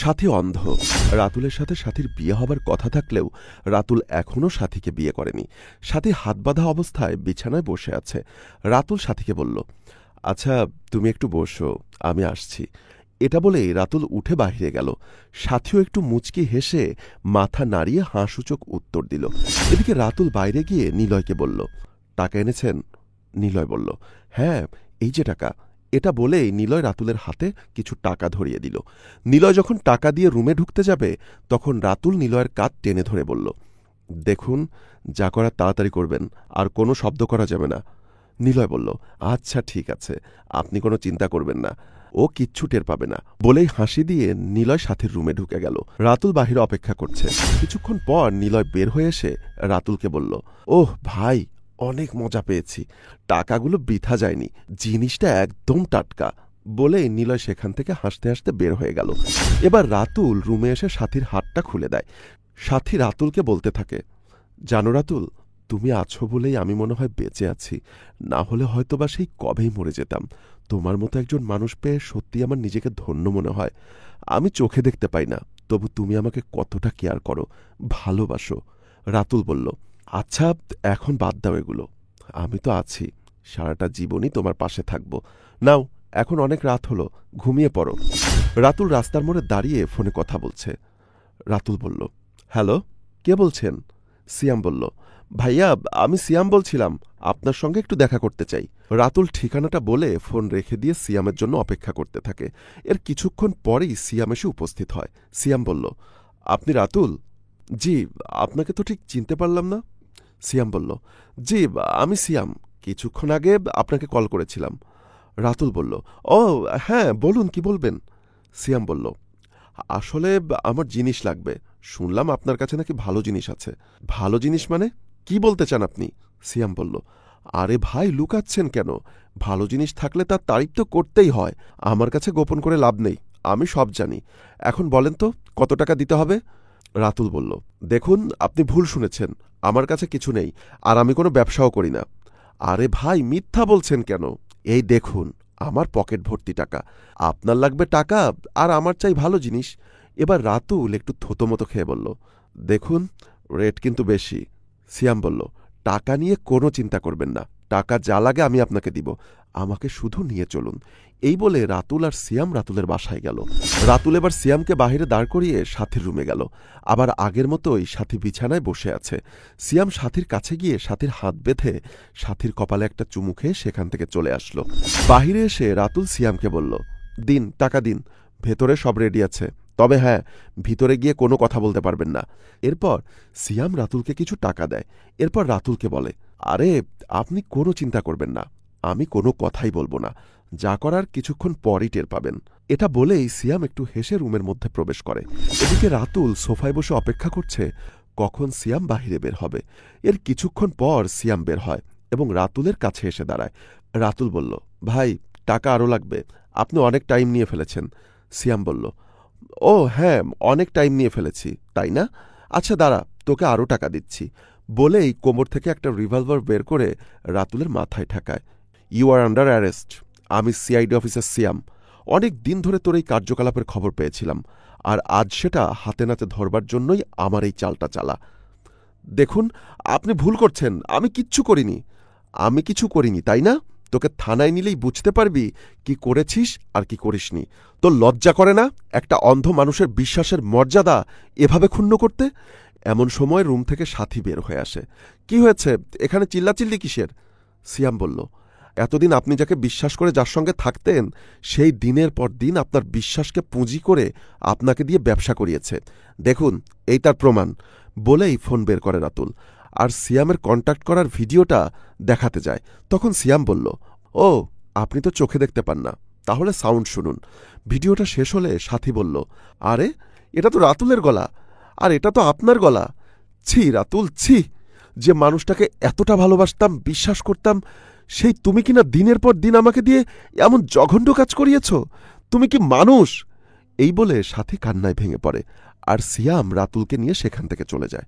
সাথী অন্ধ। রাতুলের সাথে সাথীর বিয়ে হবার কথা থাকলেও রাতুল এখনও সাথীকে বিয়ে করেনি। সাথী হাত বাঁধা অবস্থায় বিছানায় বসে আছে। রাতুল সাথীকে বলল, আচ্ছা তুমি একটু বসো, আমি আসছি। এটা বলেই রাতুল উঠে বাহিরে গেল। সাথীও একটু মুচকি হেসে মাথা নাড়িয়ে হাঁসূচক উত্তর দিল। এদিকে রাতুল বাইরে গিয়ে নিলয়কে বলল, টাকা এনেছেন? নিলয় বলল, হ্যাঁ, এই যে টাকা। এটা বলেই নিলয় রাতুলের হাতে কিছু টাকা ধরিয়ে দিল। নিলয় যখন টাকা দিয়ে রুমে ঢুকতে যাবে তখন রাতুল নিলয়ের কাঁধ টেনে ধরে বলল, দেখুন, যা করার তাড়াতাড়ি করবেন, আর কোনো শব্দ করা যাবে না। নিলয় বলল, আচ্ছা ঠিক আছে, আপনি কোনো চিন্তা করবেন না, ও কিচ্ছু টের পাবে না। বলেই হাসি দিয়ে নিলয় সাথীর রুমে ঢুকে গেল। রাতুল বাহিরে অপেক্ষা করছে। কিছুক্ষণ পর নিলয় বের হয়ে এসে রাতুলকে বলল, ওহ ভাই, অনেক মজা পেয়েছি, টাকাগুলো বৃথা যায়নি, জিনিসটা একদম টাটকা। বলেই নিলয় সেখান থেকে হাসতে হাসতে বের হয়ে গেল। এবার রাতুল রুমে এসে সাথীর হাতটা খুলে দেয়। সাথী রাতুলকে বলতে থাকে, জানো রাতুল, তুমি আছো বলেই আমি মনে হয় বেঁচে আছি, না হলে হয়তোবা সেই কবেই মরে যেতাম। তোমার মতো একজন মানুষ পেয়ে সত্যি আমার নিজেকে ধন্য মনে হয়। আমি চোখে দেখতে পাই না, তবু তুমি আমাকে কতটা কেয়ার করো, ভালোবাসো। রাতুল বলল, আচ্ছা এখন বাদ দাও এগুলো, আমি তো আছি, সারাটা জীবনই তোমার পাশে থাকব। নাও, এখন অনেক রাত হলো, ঘুমিয়ে পড়ো। রাতুল রাস্তার মোড়ে দাঁড়িয়ে ফোনে কথা বলছে। রাতুল বলল, হ্যালো, কে বলছেন? সিয়াম বলল, ভাইয়া, আমি সিয়াম বলছিলাম, আপনার সঙ্গে একটু দেখা করতে চাই। রাতুল ঠিকানাটা বলে ফোন রেখে দিয়ে সিয়ামের জন্য অপেক্ষা করতে থাকে। এর কিছুক্ষণ পরেই সিয়াম এসে উপস্থিত হয়। সিয়াম বলল, আপনি রাতুল? জি, আপনাকে তো ঠিক চিনতে পারলাম না। সিয়াম বলল, জি, আমি সিয়াম, কিছুক্ষণ আগে আপনাকে কল করেছিলাম। রাতুল বলল, ও হ্যাঁ, বলুন, কি বলবেন? সিয়াম বলল, আসলে আমার জিনিস লাগবে, শুনলাম আপনার কাছে নাকি ভালো জিনিস আছে। ভালো জিনিস মানে? কি বলতে চান আপনি? সিয়াম বলল, আরে ভাই, লুকাচ্ছেন কেন? ভালো জিনিস থাকলে তার তারিফ তো করতেই হয়, আমার কাছে গোপন করে লাভ নেই, আমি সব জানি। এখন বলেন তো, কত টাকা দিতে হবে? রাতুল বলল, দেখুন, আপনি ভুল শুনেছেন, আমার কাছে কিছু নেই, আর আমি কোনো ব্যবসাও করি না। আরে ভাই, মিথ্যা বলছেন কেন? এই দেখুন, আমার পকেট ভর্তি টাকা, আপনার লাগবে টাকা, আর আমার চাই ভালো জিনিস। এবার রাতুল একটু থতমতো খেয়ে বলল, দেখুন, রেট কিন্তু বেশি। সিয়াম বলল, টাকা নিয়ে কোনো চিন্তা করবেন না, টাকা যা লাগে আমি আপনাকে দিব, আমাকে শুধু নিয়ে চলুন। এই বলে রাতুল আর সিয়াম রাতুলের বাসায় গেল। রাতুল এবার সিয়ামকে বাহিরে দাঁড় করিয়ে সাথীর রুমে গেল। আবার আগের মতোই সাথী বিছানায় বসে আছে। সিয়াম সাথীর কাছে গিয়ে সাথীর হাত বেঁধে সাথীর কপালে একটা চুমু খেয়ে সেখান থেকে চলে আসলো। বাহিরে এসে রাতুল সিয়ামকে বলল, দিন, টাকা দিন, ভেতরে সব রেডি আছে, তবে হ্যাঁ, ভিতরে গিয়ে কোনো কথা বলতে পারবেন না। এরপর সিয়াম রাতুলকে কিছু টাকা দেয়। এরপর রাতুলকে বলে, আরে আপনি কোনো চিন্তা করবেন না, আমি কোনো কথাই বলবো না, যা করার কিছুক্ষণ পরই টের পাবেন। এটা বলেই সিয়াম একটু হেসে রুমের মধ্যে প্রবেশ করে। এদিকে রাতুল সোফায় বসে অপেক্ষা করছে কখন সিয়াম বাহিরে বের হবে। এর কিছুক্ষণ পর সিয়াম বের হয় এবং রাতুলের কাছে এসে দাঁড়ায়। রাতুল বলল, ভাই, টাকা আরও লাগবে, আপনি অনেক টাইম নিয়ে ফেলেছেন। সিয়াম বলল, ও হ্যাঁ, অনেক টাইম নিয়ে ফেলেছি, তাই না? আচ্ছা দাঁড়া, তোকে আরও টাকা দিচ্ছি। বলেই কোমর থেকে একটা রিভলভার বের করে রাতুলের মাথায় ঠেকায়। ইউ আর আন্ডার অ্যারেস্ট, আমি সিআইডি অফিসার সিয়াম, অনেক দিন ধরে তোর এই কার্যকলাপের খবর পেয়েছিলাম, আর আজ সেটা হাতে নাতে ধরবার জন্যই আমার এই চালটা চালা। দেখুন, আপনি ভুল করছেন, আমি কিচ্ছু করিনি। আমি কিছু করিনি, তাই না? তোকে থানায় নিলেই বুঝতে পারবি কি করেছিস আর কি করিসনি। তোর লজ্জা করে না একটা অন্ধ মানুষের বিশ্বাসের মর্যাদা এভাবে ক্ষুণ্ণ করতে? এমন সময় রুম থেকে সাথী বের হয়ে আসে। কি হয়েছে, এখানে চিল্লাচিল্লি কিসের? সিয়াম বলল, এতদিন আপনি যাকে বিশ্বাস করে যার সঙ্গে থাকতেন, সেই দিনের পর দিন আপনার বিশ্বাসকে পুঁজি করে আপনাকে দিয়ে ব্যবসা করিয়েছে। দেখুন, এই তার প্রমাণ। বলেই ফোন বের করে রাতুল, আর সিয়ামের কন্ট্যাক্ট করার ভিডিওটা দেখাতে যায়। তখন সিয়াম বলল, ও, আপনি তো চোখে দেখতে পান না, তাহলে সাউন্ড শুনুন। ভিডিওটা শেষ হলে সাথী বলল, আরে এটা তো রাতুলের গলা, আর এটা তো আপনার গলা। ছি রাতুল, ছি, যে মানুষটাকে এতটা ভালোবাসতাম, বিশ্বাস করতাম, সেই তুমি কিনা দিনের পর দিন আমাকে দিয়ে এমন জঘন্য কাজ করিয়েছ। তুমি কি মানুষ? এই বলে সাথী কান্নায় ভেঙে পড়ে, আর সিয়াম রাতুলকে নিয়ে সেখান থেকে চলে যায়।